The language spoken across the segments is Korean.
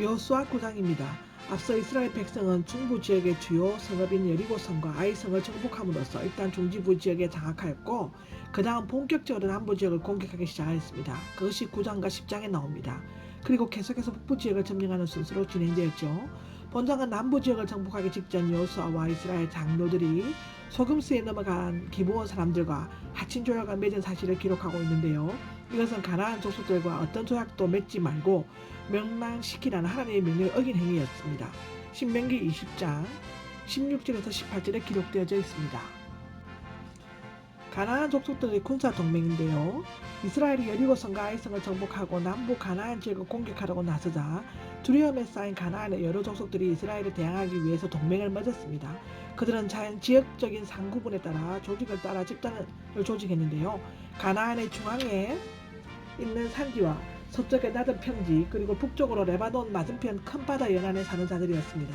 여호수아 9장입니다. 앞서 이스라엘 백성은 중부 지역의 주요 성읍인 여리고성과 아이성을 정복함으로써 일단 중지부 지역에 장악하였고 그 다음 본격적으로 남부 지역을 공격하기 시작하였습니다. 그것이 9장과 10장에 나옵니다. 그리고 계속해서 북부 지역을 점령하는 순서로 진행되었죠. 본장은 남부 지역을 정복하기 직전 여호수아와 이스라엘 장로들이 소금수에 넘어간 기브온 사람들과 하친 조약을 맺은 사실을 기록하고 있는데요. 이것은 가나안 족속들과 어떤 조약도 맺지 말고 멸망시키라는 하나님의 명령을 어긴 행위였습니다. 신명기 20장 16절에서 18절에 기록되어져 있습니다. 가나안 족속들의 군사 동맹인데요. 이스라엘이 여리고성과 아이성을 정복하고 남부 가나안 지역을 공격하려고 나서자 두려움에 쌓인 가나안의 여러 족속들이 이스라엘에 대항하기 위해서 동맹을 맺었습니다. 그들은 지역적인 상구분에 따라 조직을 따라 집단을 조직했는데요. 가나안의 중앙에 있는 산지와 서쪽의 낮은 평지 그리고 북쪽으로 레바논 맞은편 큰 바다 연안에 사는 자들이었습니다.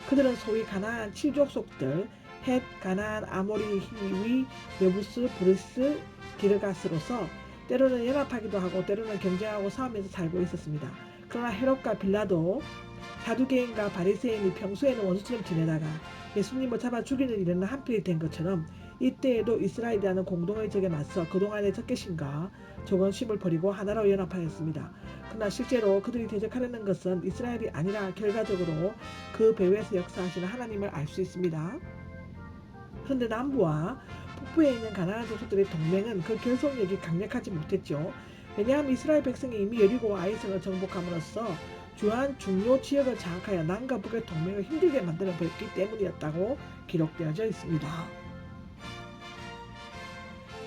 그들은 소위 가나안 7족속들 헷, 가나안, 아모리, 히위, 여부스, 브리스, 기르가스로서 때로는 연합하기도 하고 때로는 경쟁하고 싸우면서 살고 있었습니다. 그러나 헤롯과 빌라도 사두개인과 바리새인이 평소에는 원수처럼 지내다가 예수님을 잡아 죽이는 일은 한필이 된 것처럼 이때에도 이스라엘이라는 공동의 적에 맞서 그동안의 적개심과 조건심을 버리고 하나로 연합하였습니다. 그러나 실제로 그들이 대적하려는 것은 이스라엘이 아니라 결과적으로 그 배후에서 역사하시는 하나님을 알 수 있습니다. 그런데 남부와 북부에 있는 가나안 족속들의 동맹은 그 결속력이 강력하지 못했죠. 왜냐하면 이스라엘 백성이 이미 여리고와 아이성을 정복함으로써 주한 중요 지역을 장악하여 남과 북의 동맹을 힘들게 만들어 버렸기 때문이었다고 기록되어져 있습니다.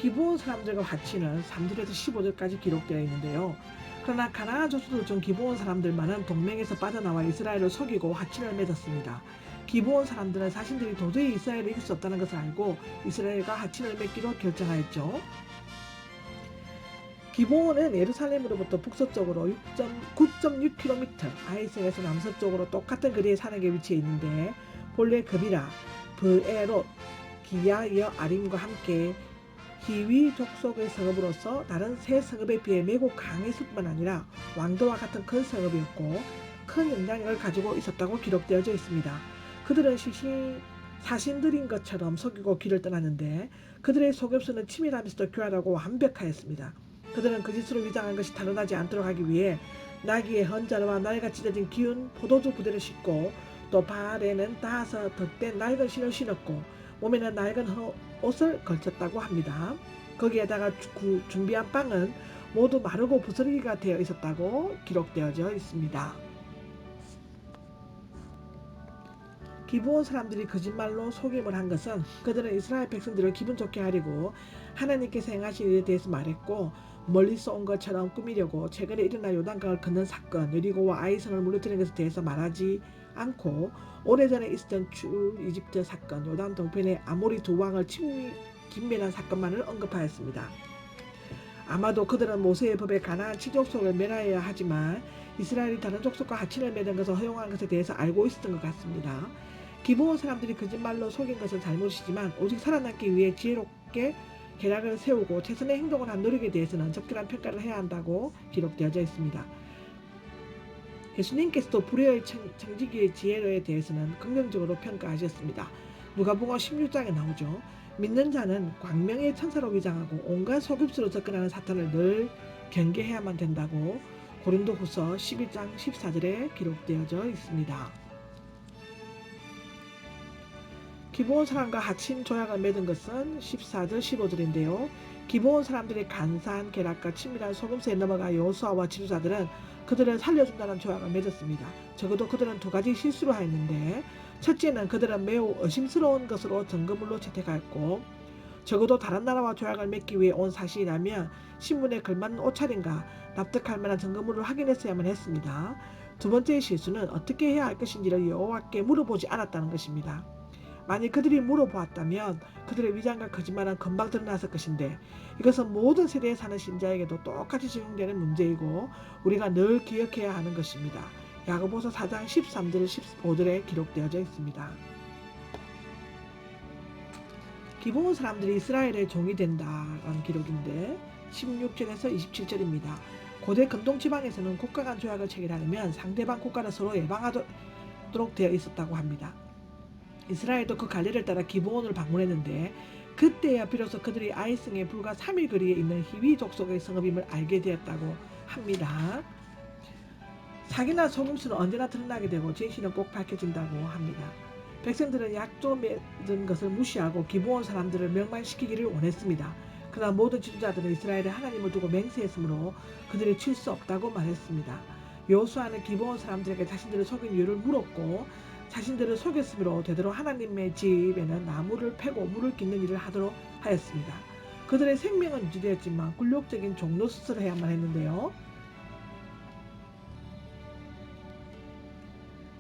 기브온 사람들과 화친은 3절에서 15절까지 기록되어 있는데요. 그러나 가나안 족속들 중 기브온 사람들만은 동맹에서 빠져나와 이스라엘을 속이고 화친을 맺었습니다. 기브온 사람들은 자신들이 도저히 이스라엘을 이길 수 없다는 것을 알고 이스라엘과 화친을 맺기로 결정하였죠. 기브온은 예루살렘으로부터 북서쪽으로 9.6km, 아이성에서 남서쪽으로 똑같은 거리의 산역에 위치해 있는데 본래 그비라, 브에롯, 기야, 여, 아림과 함께 히위 족속의 성읍으로서 다른 세 성읍에 비해 매우 강했을 뿐만 아니라 왕도와 같은 큰 성읍이었고 큰 영향력을 가지고 있었다고 기록되어져 있습니다. 그들은 사신들인 것처럼 속이고 길을 떠났는데 그들의 속임수는 치밀하면서도 교활하고 완벽하였습니다. 그들은 그 짓으로 위장한 것이 탄로나지 않도록 하기 위해 나귀의 헌자와 날과 찢어진 기운 포도주 부대를 싣고 또 발에는 닿아서 덧댄 낡은 신을 신었고 몸에는 낡은 옷을 걸쳤다고 합니다. 거기에다가 준비한 빵은 모두 마르고 부스러기가 되어 있었다고 기록되어져 있습니다. 기브온 사람들이 거짓말로 속임을 한 것은 그들은 이스라엘 백성들을 기분 좋게 하려고 하나님께서 행하신 일에 대해서 말했고 멀리서 온 것처럼 꾸미려고 최근에 일어난 요단강을 건넌 사건 여리고와 아이성을 무너뜨린 것에 대해서 말하지 않고 오래전에 있었던 출이집트 사건 요단 동편의 아모리 두 왕을 김멸한 사건만을 언급하였습니다. 아마도 그들은 모세의 법에 가나안 7족속을 멸하여야 하지만 이스라엘이 다른 족속과 하친을 맺은 것을 허용한 것에 대해서 알고 있었던 것 같습니다. 기브온 사람들이 거짓말로 속인 것은 잘못이지만 오직 살아남기 위해 지혜롭게 계략을 세우고 최선의 행동을 한 노력에 대해서는 적절한 평가를 해야 한다고 기록되어져 있습니다. 예수님께서도 불의의 청지기의 지혜에 대해서는 긍정적으로 평가하셨습니다. 누가복음 16장에 나오죠. 믿는 자는 광명의 천사로 위장하고 온갖 속임수로 접근하는 사탄을 늘 경계해야만 된다고 고린도후서 11장 14절에 기록되어져 있습니다. 기브온 사람과 하친 조약을 맺은 것은 14절 15절인데요. 기브온 사람들의 간사한 계략과 친밀한 속임수에 넘어가 여호수아와 지도자들은 그들을 살려준다는 조약을 맺었습니다. 적어도 그들은 두 가지 실수를 하였는데 첫째는 그들은 매우 의심스러운 것으로 증거물로 채택하였고 적어도 다른 나라와 조약을 맺기 위해 온 사실이라면 신문에 걸맞는 옷차림과 납득할 만한 증거물을 확인했어야만 했습니다. 두 번째의 실수는 어떻게 해야 할 것인지를 여호와께 물어보지 않았다는 것입니다. 만일 그들이 물어보았다면 그들의 위장과 거짓말은 금방 드러났을 것인데 이것은 모든 세대에 사는 신자에게도 똑같이 적용되는 문제이고 우리가 늘 기억해야 하는 것입니다. 야고보서 4장 13절 15절에 기록되어져 있습니다. 기브온 사람들이 이스라엘의 종이 된다라는 기록인데 16절에서 27절입니다. 고대 근동 지방에서는 국가 간 조약을 체결하려면 상대방 국가를 서로 예방하도록 되어 있었다고 합니다. 이스라엘도 그 관례를 따라 기브온을 방문했는데 그때야 비로소 그들이 아이성에 불과 3일 거리에 있는 히위 족속의 성읍임을 알게 되었다고 합니다. 사기나 속임수는 언제나 드러나게 되고 진실은 꼭 밝혀진다고 합니다. 백성들은 약조 맺은 것을 무시하고 기브온 사람들을 멸망시키기를 원했습니다. 그러나 모든 지도자들은 이스라엘의 하나님을 두고 맹세했으므로 그들이 칠 수 없다고 말했습니다. 여호수아는 기브온 사람들에게 자신들을 속인 이유를 물었고 자신들을 속였으므로 되도록 하나님의 집에는 나무를 패고 물을 깃는 일을 하도록 하였습니다. 그들의 생명은 유지되었지만 굴욕적인 종로 수술을 해야만 했는데요.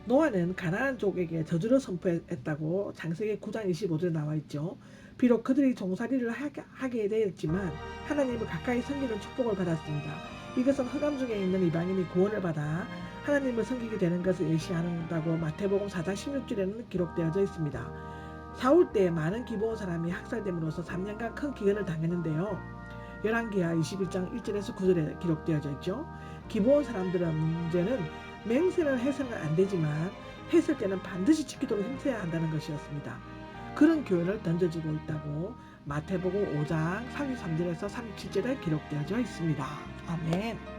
노아는 가나안족에게 저주를 선포했다고 창세기 9장 25절에 나와 있죠. 비록 그들이 종살이를 하게 되었지만 하나님을 가까이 섬기는 축복을 받았습니다. 이것은 흑암 중에 있는 이방인이 구원을 받아 하나님을 섬기게 되는 것을 예시한다고 마태복음 4장 16절에는 기록되어져 있습니다. 사울 때 많은 기브온 사람이 학살됨으로써 3년간 큰 기근을 당했는데요. 열왕기하 21장 1절에서 9절에 기록되어져 있죠. 기브온 사람들의 문제는 맹세를 해서는 안 되지만 했을 때는 반드시 지키도록 힘써야 한다는 것이었습니다. 그런 교훈을 던져주고 있다고 마태복음 5장 33절에서 37절에 기록되어져 있습니다. 아멘.